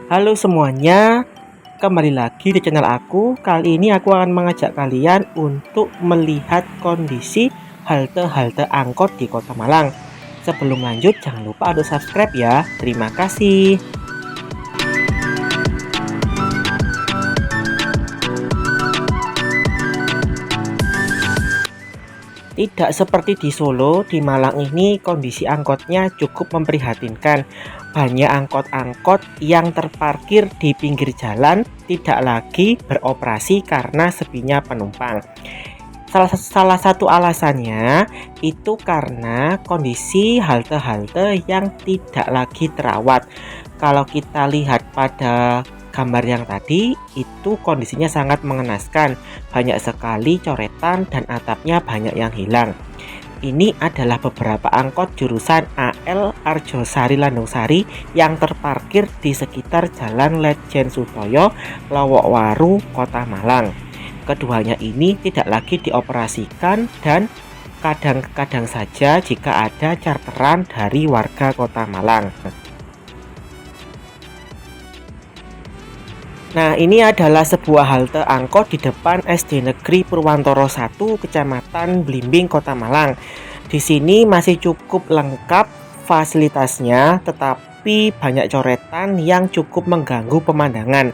Halo semuanya, kembali lagi di channel aku. Kali ini aku akan mengajak kalian untuk melihat kondisi halte-halte angkot di Kota Malang. Sebelum lanjut, jangan lupa untuk subscribe ya. Terima kasih. Tidak seperti di Solo, di Malang ini kondisi angkotnya cukup memprihatinkan. Banyak angkot-angkot yang terparkir di pinggir jalan tidak lagi beroperasi karena sepinya penumpang. Salah satu alasannya itu karena kondisi halte-halte yang tidak lagi terawat. Kalau kita lihat pada gambar yang tadi, itu kondisinya sangat mengenaskan. Banyak sekali coretan dan atapnya banyak yang hilang. Ini adalah beberapa angkot jurusan AL Arjosari Landungsari yang terparkir di sekitar Jalan Lejen Sutoyo, Lowokwaru, Kota Malang. Keduanya ini tidak lagi dioperasikan dan kadang-kadang saja jika ada charteran dari warga Kota Malang. Nah, ini adalah sebuah halte angkot di depan SD Negeri Purwantoro 1, Kecamatan Blimbing, Kota Malang. Di sini masih cukup lengkap fasilitasnya, tetapi banyak coretan yang cukup mengganggu pemandangan.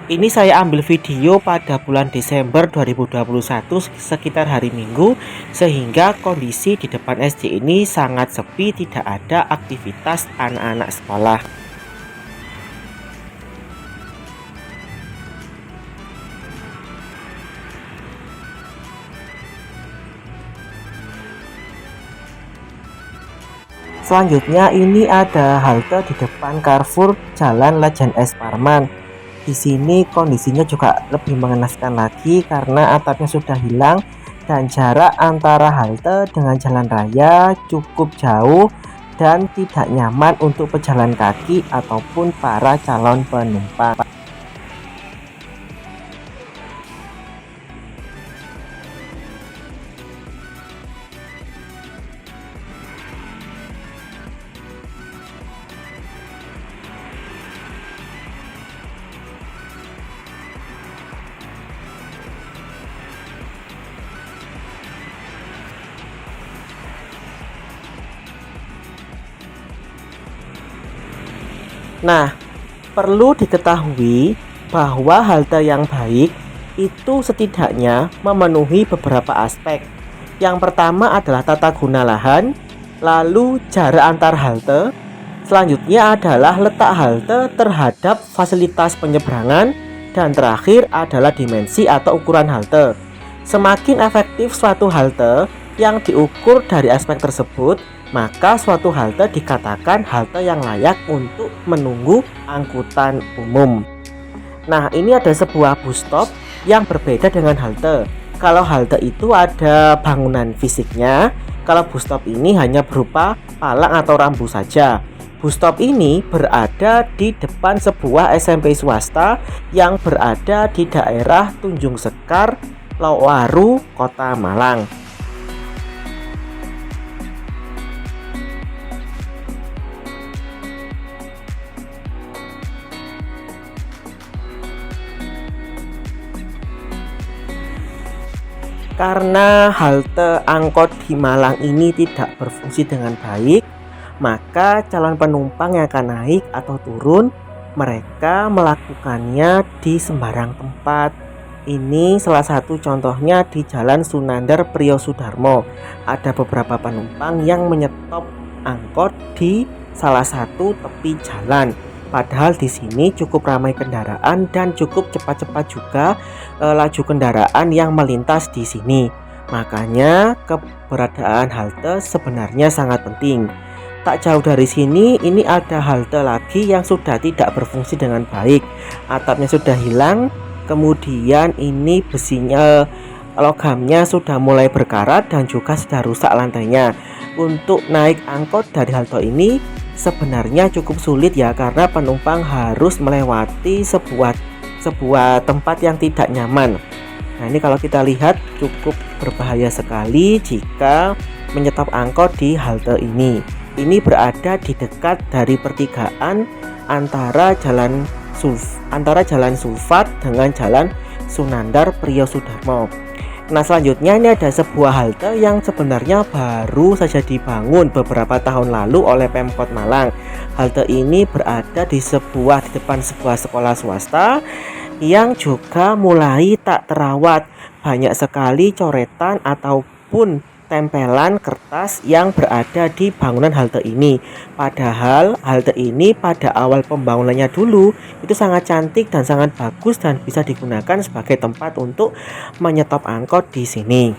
Ini saya ambil video pada bulan Desember 2021 sekitar hari Minggu, sehingga kondisi di depan SD ini sangat sepi, tidak ada aktivitas anak-anak sekolah. Selanjutnya ini ada halte di depan Carrefour Jalan Lejen S. Parman. Di sini kondisinya juga lebih mengenaskan lagi karena atapnya sudah hilang dan jarak antara halte dengan jalan raya cukup jauh dan tidak nyaman untuk pejalan kaki ataupun para calon penumpang. Nah, perlu diketahui bahwa halte yang baik itu setidaknya memenuhi beberapa aspek. Yang pertama adalah tata guna lahan, lalu jarak antar halte, selanjutnya adalah letak halte terhadap fasilitas penyeberangan, dan terakhir adalah dimensi atau ukuran halte. Semakin efektif suatu halte yang diukur dari aspek tersebut, maka suatu halte dikatakan halte yang layak untuk menunggu angkutan umum. Nah, ini ada sebuah bus stop yang berbeda dengan halte. Kalau halte itu ada bangunan fisiknya, kalau bus stop ini hanya berupa palang atau rambu saja. Bus stop ini berada di depan sebuah SMP swasta yang berada di daerah Tunjung Sekar, Lowokwaru, Kota Malang. Karena halte angkot di Malang ini tidak berfungsi dengan baik, maka calon penumpang yang akan naik atau turun, mereka melakukannya di sembarang tempat. Ini salah satu contohnya di Jalan Sunandar Priyosudarmo. Ada beberapa penumpang yang menyetop angkot di salah satu tepi jalan. Padahal di sini cukup ramai kendaraan dan cukup cepat-cepat juga laju kendaraan yang melintas di sini. Makanya keberadaan halte sebenarnya sangat penting. Tak jauh dari sini ini ada halte lagi yang sudah tidak berfungsi dengan baik. Atapnya sudah hilang, kemudian ini besinya, logamnya sudah mulai berkarat dan juga sudah rusak lantainya. Untuk naik angkot dari halte ini sebenarnya cukup sulit ya, karena penumpang harus melewati sebuah tempat yang tidak nyaman. Nah, ini kalau kita lihat cukup berbahaya sekali jika menyetop angkot di halte ini. Ini berada di dekat dari pertigaan antara Jalan antara Jalan Sulfat dengan Jalan Sunandar Priyosudarmo. Nah, selanjutnya ini ada sebuah halte yang sebenarnya baru saja dibangun beberapa tahun lalu oleh Pemkot Malang. Halte ini berada di depan sebuah sekolah swasta yang juga mulai tak terawat. Banyak sekali coretan ataupun tempelan kertas yang berada di bangunan halte ini. Padahal halte ini pada awal pembangunannya dulu itu sangat cantik dan sangat bagus dan bisa digunakan sebagai tempat untuk menyetop angkot di sini.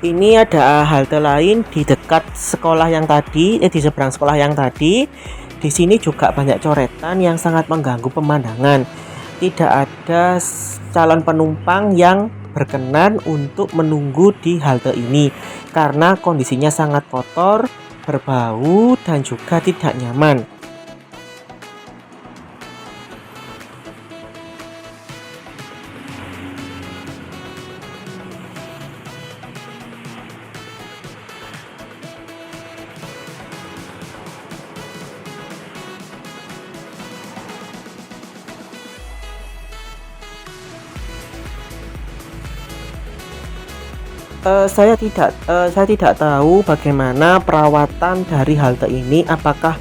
Ini ada halte lain di dekat sekolah yang tadi, di seberang sekolah yang tadi. Di sini juga banyak coretan yang sangat mengganggu pemandangan. Tidak ada calon penumpang yang berkenan untuk menunggu di halte ini karena kondisinya sangat kotor, berbau, dan juga tidak nyaman. Saya tidak tahu bagaimana perawatan dari halte ini, apakah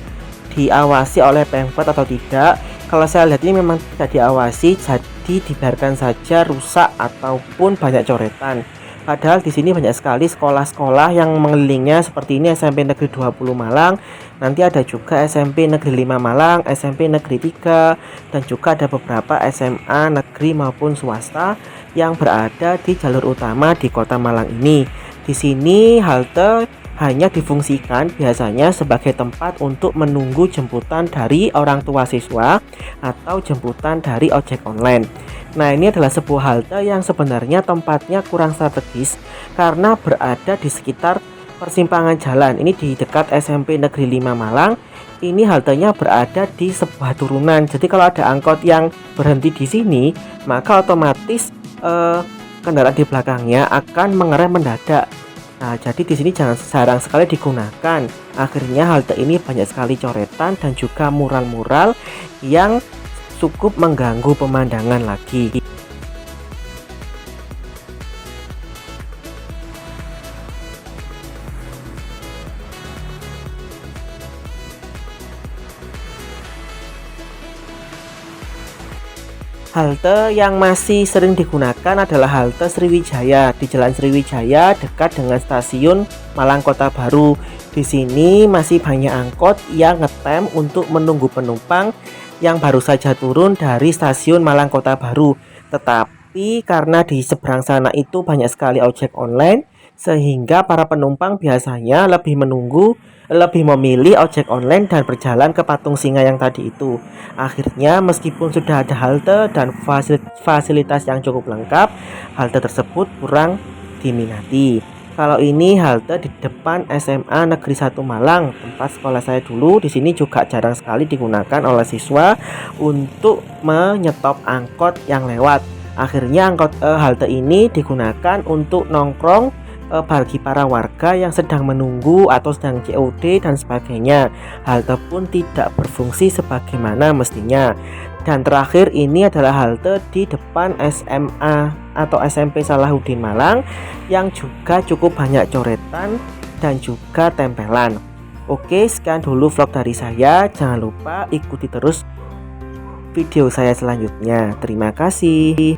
diawasi oleh Pemkot atau tidak. Kalau saya lihat ini memang tidak diawasi, jadi dibiarkan saja rusak ataupun banyak coretan. Padahal di sini banyak sekali sekolah-sekolah yang mengelilingnya, seperti ini SMP Negeri 20 Malang, nanti ada juga SMP Negeri 5 Malang, SMP Negeri 3, dan juga ada beberapa SMA negeri maupun swasta yang berada di jalur utama di Kota Malang ini. Di sini halte hanya difungsikan biasanya sebagai tempat untuk menunggu jemputan dari orang tua siswa atau jemputan dari ojek online. Nah, ini adalah sebuah halte yang sebenarnya tempatnya kurang strategis karena berada di sekitar persimpangan jalan. Ini di dekat SMP Negeri 5 Malang. Ini haltenya berada di sebuah turunan. Jadi kalau ada angkot yang berhenti di sini, maka otomatis kendaraan di belakangnya akan mengerem mendadak. Nah, jadi di sini jarang sekali digunakan. Akhirnya halte ini banyak sekali coretan dan juga mural-mural yang cukup mengganggu pemandangan lagi. Halte yang masih sering digunakan adalah halte Sriwijaya di Jalan Sriwijaya dekat dengan stasiun Malang Kota Baru. Di sini masih banyak angkot yang ngetem untuk menunggu penumpang yang baru saja turun dari stasiun Malang Kota Baru. Tetapi karena di seberang sana itu banyak sekali ojek online, sehingga para penumpang biasanya lebih memilih ojek online dan berjalan ke Patung Singa yang tadi itu. Akhirnya meskipun sudah ada halte dan fasilitas yang cukup lengkap, halte tersebut kurang diminati. Kalau ini halte di depan SMA Negeri 1 Malang, tempat sekolah saya dulu. Di sini juga jarang sekali digunakan oleh siswa untuk menyetop angkot yang lewat. Akhirnya halte ini digunakan untuk nongkrong bagi para warga yang sedang menunggu atau sedang COD dan sebagainya. Halte pun tidak berfungsi sebagaimana mestinya. Dan terakhir ini adalah halte di depan SMA atau SMP Salahuddin Malang yang juga cukup banyak coretan dan juga tempelan. Oke, sekian dulu vlog dari saya. Jangan lupa ikuti terus video saya selanjutnya. Terima kasih.